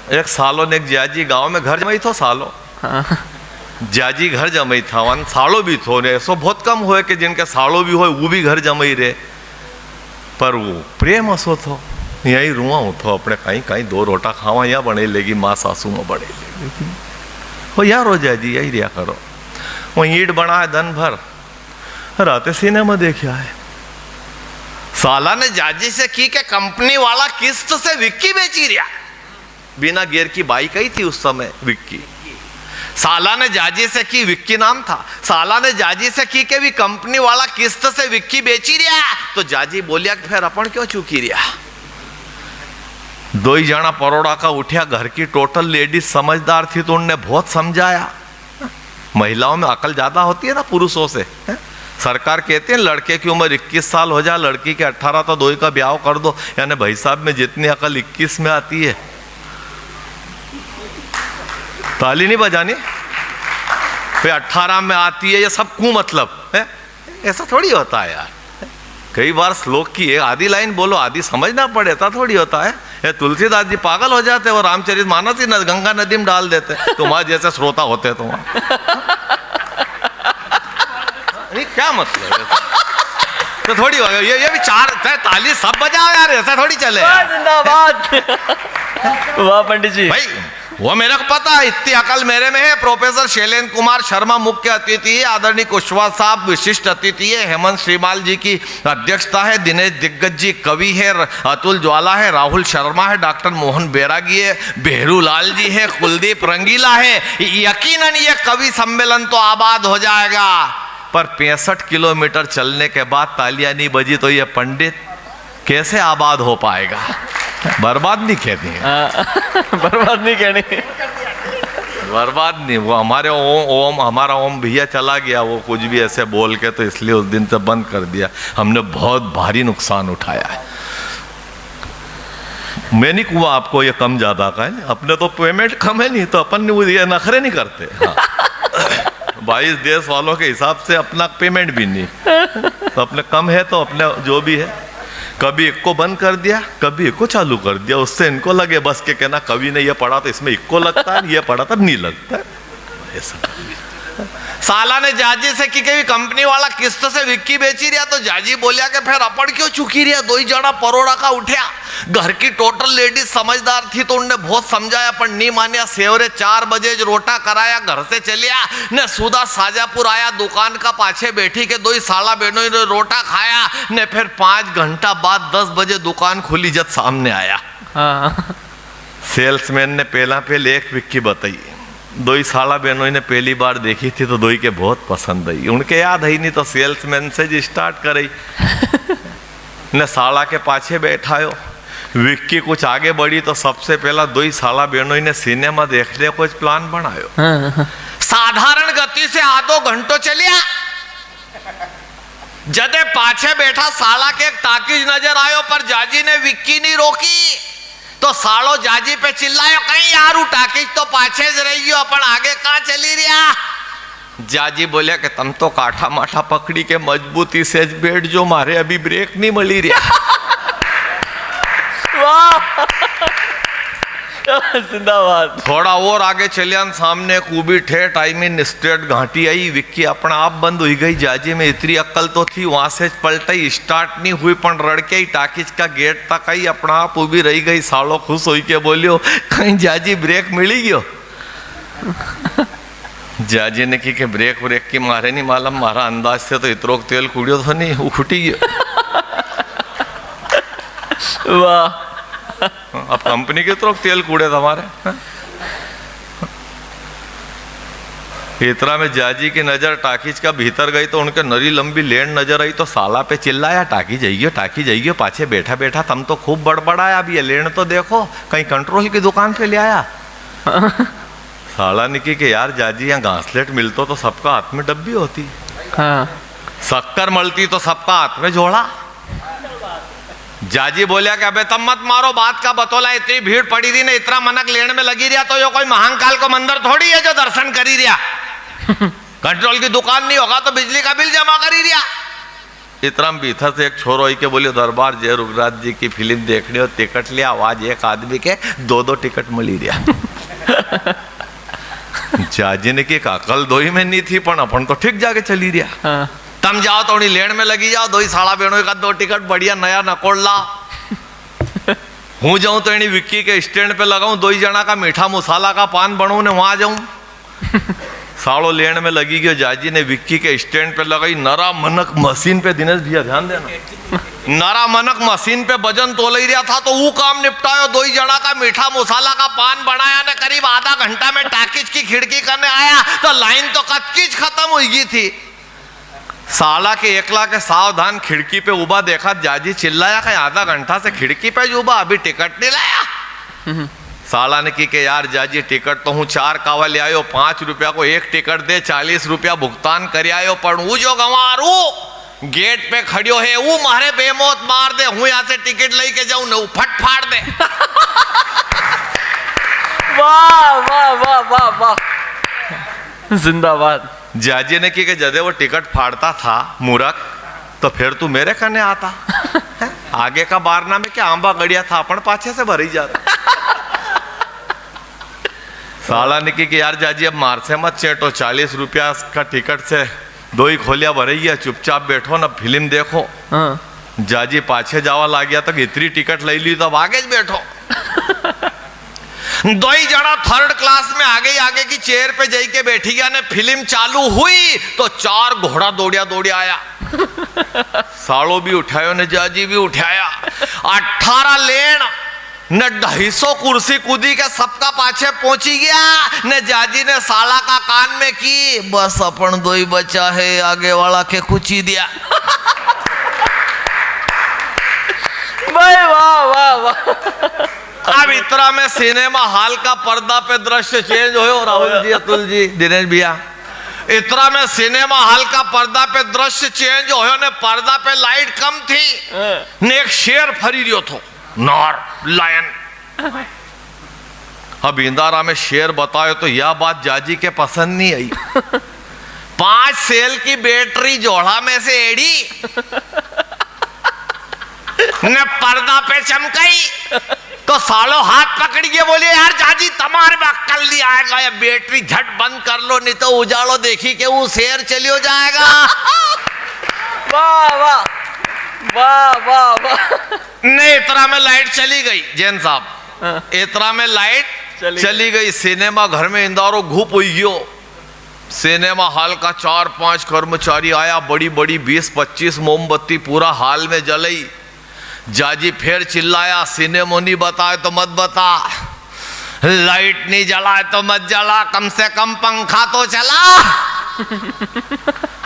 एक सालों ने एक जाजी गांव में घर जमाई थो सालो। जाजी घर जमाई था वन सालो भी थो ने ऐसो बहुत कम हुए कि जिनके सालो भी हो वो भी घर जमाई रहे, पर वो प्रेम असो थो। यही रुआ थो अपने कहीं कहीं दो रोटा खावा या बने लेगी माँ सासू में बने लेगी वो यार हो जाजी यही रिया करो। वो ईट बना है दिन भर, राते सिनेमा देखा है। साला ने जाजी से की के कंपनी वाला किस्त से विक्की बेची रिया। बिना गियर की बाइक आई थी उस समय विक्की। साला ने जाजी से की, विक्की नाम था। साला ने जाजी से की के भी कंपनी वाला किस्त से विक्की बेची रिया। तो जाजी बोलिया कि फिर अपन क्यों चूकी रिया। दो ही जना परोड़ा का उठिया, घर की टोटल लेडीज समझदार थी तो उनने बहुत समझाया। महिलाओं में अकल ज्यादा होती है ना पुरुषों से। सरकार कहते हैं लड़के की उम्र 21 साल हो जाए, लड़की के 18 तो दो ही का ब्याह कर दो। यानी भाई साहब में जितनी अकल 21 में आती है। ताली नहीं बजानी, फिर 18 में आती है, ये सब क्यों मतलब है? ऐसा थोड़ी होता है यार। कई बार श्लोक की एक आधी लाइन बोलो, आधी समझना पड़े, ऐसा थोड़ी होता है। ये तुलसीदास जी पागल हो जाते और रामचरितमानस ही गंगा नदी में डाल देते। तुम्हारे जैसे श्रोता होते तो क्या मतलब है? तो थोड़ी हो ये भी चार ताली सब बजाओ यार, ऐसा थोड़ी चले। जिंदाबाद। वाह पंडित जी। भाई वो मेरे को पता है, इतनी अकल मेरे में है। प्रोफेसर शैलेंद्र कुमार शर्मा मुख्य अतिथि है, आदरणीय कुशवाहा साहब विशिष्ट अतिथि है, हेमंत श्रीमाल जी की अध्यक्षता है, दिनेश दिग्गज जी कवि है, अतुल ज्वाला है, राहुल शर्मा है, डॉक्टर मोहन बैरागी है, बेहरू लाल जी है, कुलदीप रंगीला है। यकीनन ये कवि सम्मेलन तो आबाद हो जाएगा, पर 65 किलोमीटर चलने के बाद तालियां नहीं बजी तो ये पंडित कैसे आबाद हो पाएगा? बर्बाद नहीं कहती है। बर्बाद नहीं कहनी, बर्बाद नहीं। वो हमारे ओम हमारा ओम भैया चला गया, वो कुछ भी ऐसे बोल के, तो इसलिए उस दिन से बंद कर दिया। हमने बहुत भारी नुकसान उठाया है। मैं नहीं कुआ आपको ये कम ज्यादा का है, अपने तो पेमेंट कम है नहीं तो अपन ये नखरे नहीं करते। हाँ। 22 देश वालों के हिसाब से अपना पेमेंट भी नहीं, तो अपने कम है तो अपने जो भी है। कभी एक को बंद कर दिया, कभी एक को चालू कर दिया, उससे इनको लगे बस के कहना कवि ने ये पढ़ा तो इसमें एक को लगता है, ये पढ़ा तब नहीं लगता है। साला ने जाजी से की भी कंपनी वाला किस्त से विक्की बेची रिया। तो जाजी बोलिया कि फिर अपन क्यों चुकी रिया। दो ही जना परोड़ा का उठिया, घर की टोटल लेडीज समझदार थी तो उनने बहुत समझाया पर नहीं मानिया। सेवरे 4 बजे रोटा कराया, घर से चलिया ने सुधा साजापुर आया, दुकान का पाछे बैठी के दो ही साला बहनों ने रोटा खाया ने फिर 5 घंटा बाद 10 बजे दुकान खुली जब सामने आया। सेल्समैन ने पहला एक विक्की बताई। दो ही साला बहनों ने पहली बार देखी थी तो दो ही के बहुत पसंद आई। उनके याद है नहीं तो सेल्समैन से जी स्टार्ट करे ने साला के पाछे बैठायो। विक्की कुछ आगे बढ़ी तो सबसे पहला दो ही साला बहनों ने सिनेमा देखने को प्लान बनायो। साधारण गति से आधो घंटो चलिया। जदे पाछे बैठा साला के एक टाकीज नजर आयो पर जाजी ने विक्की नहीं रोकी तो सालो जाजी पे चिल्लायो, कहीं यार टाकीज तो पाछे ज रही हो, अपन आगे कहाँ चली रिया। जाजी बोलिया कि तुम तो काठा माठा पकड़ी के मजबूती से बैठ जो, मारे अभी ब्रेक नहीं मिली रिया। वाह जिंदाबाद। थोड़ा और आगे चलिया, सामने एक ऊबी ठेठ आई मीन स्ट्रेट घाटी आई। विक्की अपना आप बंद हुई गई। जाजी में इतनी अक्ल तो थी, वहां से पलटाई, स्टार्ट नहीं हुई पण रड़के ही टाकीज का गेट तक आई, अपना आप ऊबी रही गई। सालो खुश हुई के बोलियो कहीं जाजी ब्रेक मिली गयो। जाजी ने की ब्रेक व्रेक की मारे नहीं मालूम, मारा अंदाज से तो इतरो तेल कुड़ियो तो नहीं, वो खुटी गयो। वाह। अब कंपनी के तरफ तेल कूड़े हमारे। इतना में जाजी की नजर टाकीज का भीतर गई तो उनके नरी लंबी लेन नजर आई तो साला पे चिल्लाया, टाकी जाइए पाछे बैठा बैठा तुम तो खूब बड़बड़ाया, अब ये लेन तो देखो, कहीं कंट्रोल की दुकान पे ले आया। साला ने की यार जाजी यहाँ घासलेट मिलतो तो सबका हाथ में डब्बी होती, शक्कर मलती तो सबका हाथ में झोला। जाजी बोलिया कि अबे तब मत मारो, बात का बतौला, इतनी भीड़ पड़ी थी ना, इतना मनक लेने में लगी रिया तो यो कोई महाकाल को मंदिर थोड़ी है जो दर्शन करी रिया। कंट्रोल की दुकान नहीं होगा तो बिजली का बिल जमा करी रिया। इतना बीथा से एक छोरो आई के बोले दरबार जय रुगराज जी की फिल्म देखनी हो टिकट लिया आज एक आदमी के 2-2 टिकट मिली रहा। जाजी ने की अकल दो ही में नहीं थी पण अपन तो ठीक जाके चली रहा। हाँ। तम जाओ थोड़ी लेन में लगी जाओ 2 साड़ा बेणों का 2 टिकट बढ़िया नया नकोड़ ला। हूँ जाऊं तो इन्हीं विक्की के स्टैंड पे लगाऊं 2 जना का मीठा मसाला का पान बनू ने वहां जाऊं। साड़ो लेन में लगी गयो जाजी ने विक्की के स्टैंड पे लगाई नरा मनक मशीन पे। दिनेश भैया ध्यान देना, नरा मनक मशीन पे वजन तोल ही रहा था तो वो काम निपटायो 2 जना का मीठा मसाला का पान बनाया ने करीब आधा घंटा में टाकिज की खिड़की करने आया तो लाइन तो कचकीच खत्म हो गई थी। साला के एकला के सावधान खिड़की पे उबा देखा जाजी चिल्लाया कि आधा घंटा से खिड़की पे उबा अभी टिकट नहीं लाया। साला ने की के यार जाजी टिकट तो हूँ 4 कावा ले आयो 5 रुपया को 1 टिकट दे 40 रुपया भुगतान कर आयो पर वो जो गंवारू गेट पे खड़ियो है वो मारे बेमौत मार दे हूँ यहाँ से टिकट लेके जाऊं न फट फाड़ दे। वाह वाह वाह वाह वाह, जिंदाबाद। जाजी ने की के जदे वो टिकट फाड़ता था मूर्ख तो फिर तू मेरे कने आता। आगे का बारना में क्या आंबा गड़िया था अपन पाछे से भरी जाता। साला ने की यार जाजी अब मार से मत चेटो 40 रुपया का टिकट से 2 ही खोलिया भरैया चुपचाप बैठो ना फिल्म देखो। हाँ। जाजी पाछे जावा ला गया तो इतनी टिकट ले ली तो अब आगे बैठो। 2 ही जना 3rd क्लास में आगे की चेयर पे जाई के बैठी गया ने फिल्म चालू हुई तो 4 घोड़ा दौड़िया आया। साड़ो भी उठायो ने जाजी भी उठाया 18 लेन ने 250 कुर्सी कूदी के सबका पाछे पहुंची गया ने जाजी ने साला का कान में की बस अपन 2 ही बचा है आगे वाला के कुची दिया। भाई वाह वाह वाह। अब इतना में सिनेमा हॉल का पर्दा पे दृश्य चेंज हो राहुल जी अतुल जी दिनेश भैया इतना में सिनेमा हॉल का पर्दा पे दृश्य चेंज हो ने पर्दा पे लाइट कम थी ने एक शेर फरी रियो थो नॉर लायन। अब इंदारा में शेर बताए तो यह बात जाजी के पसंद नहीं आई। 5 सेल की बैटरी जोड़ा में से एड़ी ने पर्दा पे चमकाई तो सालो हाथ पकड़ के बोले यार जाजी तुम्हारे में अक्कल नहीं आएगा या बैटरी झट बंद कर लो नहीं तो उजालो देखी के वो शेर चलियो जाएगा। वाह वाह वाह वाह वाह। नहीं इतना में लाइट चली गई जैन साहब इतना में लाइट चली गई सिनेमा घर में इंदारो घूप हुई गयो। सिनेमा हॉल का 4-5 कर्मचारी आया बड़ी बड़ी 20-25 मोमबत्ती पूरा हॉल में जलाई। जाजी फिर चिल्लाया सिनेमा नहीं बताए तो मत बता लाइट नहीं जलाए तो मत जला कम से कम पंखा तो चला।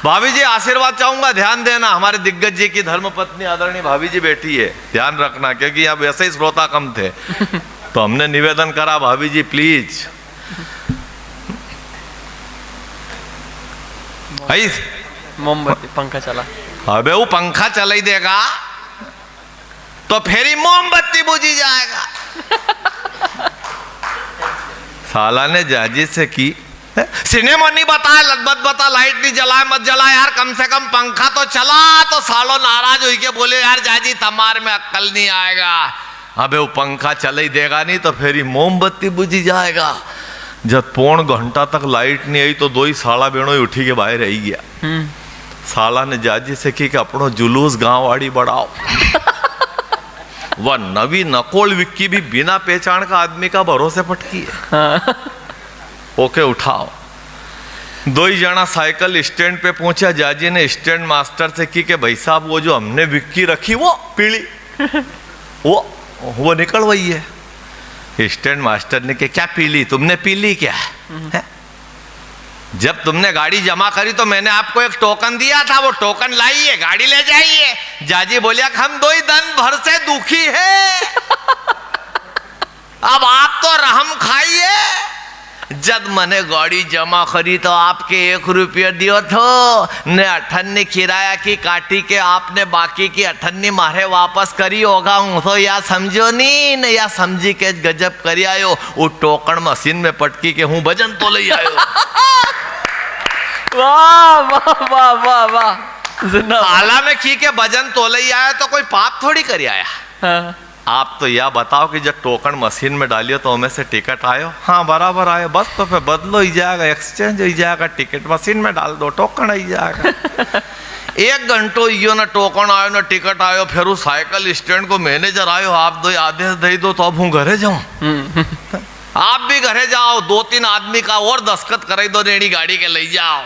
भाभी जी आशीर्वाद चाहूंगा ध्यान देना हमारे दिग्गज जी की धर्मपत्नी आदरणीय भाभी जी बैठी है ध्यान रखना क्योंकि अब वैसे ही श्रोता कम थे तो हमने निवेदन करा भाभी जी प्लीज मोमबत्ती पंखा चला। अबे वो पंखा चला ही देगा तो फिर ही मोमबत्ती बुझी जाएगा। साला ने जाजी से की सिनेमा नहीं बताया लगभग बता लाइट नहीं जलाए मत जलाए यार कम से कम पंखा तो चला तो सालो नाराज हुई के बोले यार जाजी तमार में अक्कल नहीं आएगा। अबे वो पंखा चल ही देगा नहीं तो फिर ही मोमबत्ती बुझी जाएगा। जब 1.25 घंटा तक लाइट नहीं आई तो 2 ही साला बेणो ही उठी के बाहर रह गया। साला ने जाजी से की कि अपनो जुलूस गांव वाड़ी बढ़ाओ। वह नवी नकोल विक्की भी बिना पहचान का आदमी का भरोसे पटकी है। ओके उठाओ 2 ही जना साइकिल स्टैंड पे पहुंचा। जाजी ने स्टैंड मास्टर से की कि भाई साहब वो जो हमने विक्की रखी वो पीली वो निकल वही है। स्टैंड मास्टर ने क्या पीली तुमने पीली क्या है? जब तुमने गाड़ी जमा करी तो मैंने आपको एक टोकन दिया था वो टोकन लाइए गाड़ी ले जाइए। जाजी बोलिया हम 2 ही दिन भर से दुखी है अब आप तो रहम खाइए। जब मैंने गाड़ी जमा करी तो आपके 1 रुपया दियो थो ने 98 किराया की काटी के आपने बाकी की 98 मारे वापस करी होगा हूँ तो या समझो नहीं न या समझी के गजब करी आयो वो टोकन मशीन में पटकी के हूँ भजन तो ले आयो। वाह वाह वाह वाह वाह। जिंदाबाद। आला में खी के भजन तोलई आया तो कोई पाप थोड़ी करी आया। हाँ, आप तो यह बताओ कि जब टोकन मशीन में डालियो तो हमें से टिकट आयो, हाँ बराबर आयो, बस तो फिर बदलो ही जाएगा, एक्सचेंज हो जाएगा, टिकट मशीन में डाल दो, टोकन ही जाएगा। 1 घंटो इो ना टोकन आयो ना टिकट आयो, फिर उस साइकिल स्टैंड को मैनेजर आयो, आप दो आदेश दे दो तो अब हूँ घरे जाऊं। आप भी घरे जाओ, 2-3 आदमी का और दस्तखत कराई दो, रेडी गाड़ी के ले जाओ।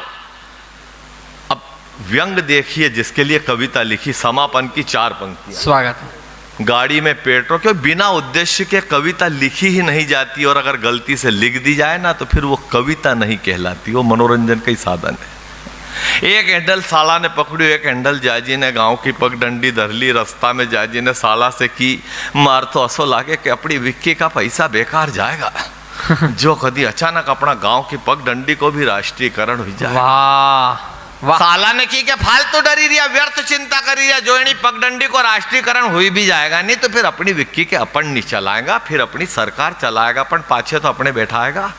अब व्यंग देखिए जिसके लिए कविता लिखी, समापन की 4 पंक्तियां। स्वागत है। गाड़ी में पेट्रोल, क्यों बिना उद्देश्य के कविता लिखी ही नहीं जाती, और अगर गलती से लिख दी जाए ना तो फिर वो कविता नहीं कहलाती, वो मनोरंजन का ही साधन है। एक हैंडल साला ने पकड़ियो, एक हैंडल जाजी ने गांव की पगडंडी धर ली। रास्ता में जाजी ने साला से की मार तो असो लागे कि अपनी विक्की का पैसा बेकार जाएगा। जो कभी अचानक अपना गांव की पगडंडी को भी राष्ट्रीयकरण हो जाए। वाह वाह। साला ने की के फालतू डरी रिया, व्यर्थ चिंता करी रिया, जो इन्हीं पगडंडी को राष्ट्रीयकरण हुई भी जाएगा नहीं तो फिर अपनी विक्की के अपन नहीं चलाएगा, फिर अपनी सरकार चलाएगा, अपन पाछे तो अपने बैठाएगा।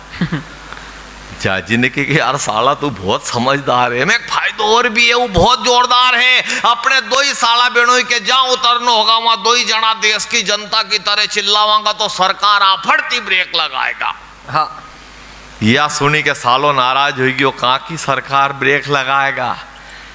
जाजी ने की कि यार साला तू बहुत समझदार है, मैं फायदो और भी है, वो बहुत जोरदार है। अपने 2 ही साला बेणोई के जहां उतरना होगा वहां 2 ही जना देश की जनता की तरह चिल्लावांगा तो सरकार आफड़ती ब्रेक लगाएगा। हाँ, या सुनी के सालों नाराज होगी, वो कहाँ की सरकार ब्रेक लगाएगा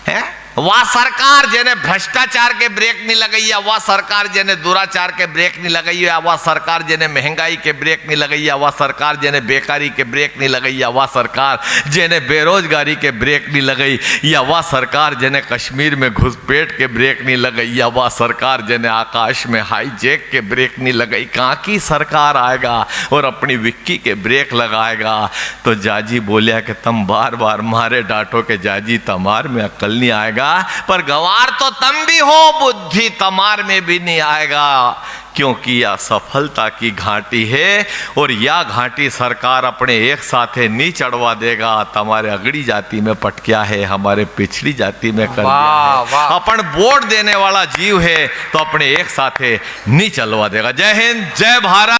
है? वह सरकार जिन्हें भ्रष्टाचार के ब्रेक नहीं लगाई है, वह सरकार जिन्हें दुराचार के ब्रेक नहीं लगाई है, वह सरकार जिन्हें महंगाई के ब्रेक नहीं लगाई है, वह सरकार जिन्हें बेकारी के ब्रेक नहीं लगाई है, वह सरकार जिन्हें बेरोजगारी के ब्रेक नहीं लगाई, या वह सरकार जिन्हें कश्मीर में घुसपैठ के ब्रेक नहीं लगाई, या वह सरकार जिन्हें आकाश में हाईजैक के ब्रेक नहीं लगाई। कहाँ की सरकार आएगा और अपनी विक्की के ब्रेक लगाएगा? तो जाजी बोलिया कि तुम बार बार मारे डांटो के जाजी तमार में अक्ल नहीं आएगा, पर गंवार तो तुम भी हो, बुद्धि तमार में भी नहीं आएगा, क्योंकि यह सफलता की घाटी है और यह घाटी सरकार अपने एक साथे नहीं चढ़वा देगा। तुम्हारे अगड़ी जाति में पटकिया है, हमारे पिछड़ी जाति में कर दिया है, अपन वोट देने वाला जीव है तो अपने एक साथे नहीं चलवा देगा। जय हिंद, जय भारत।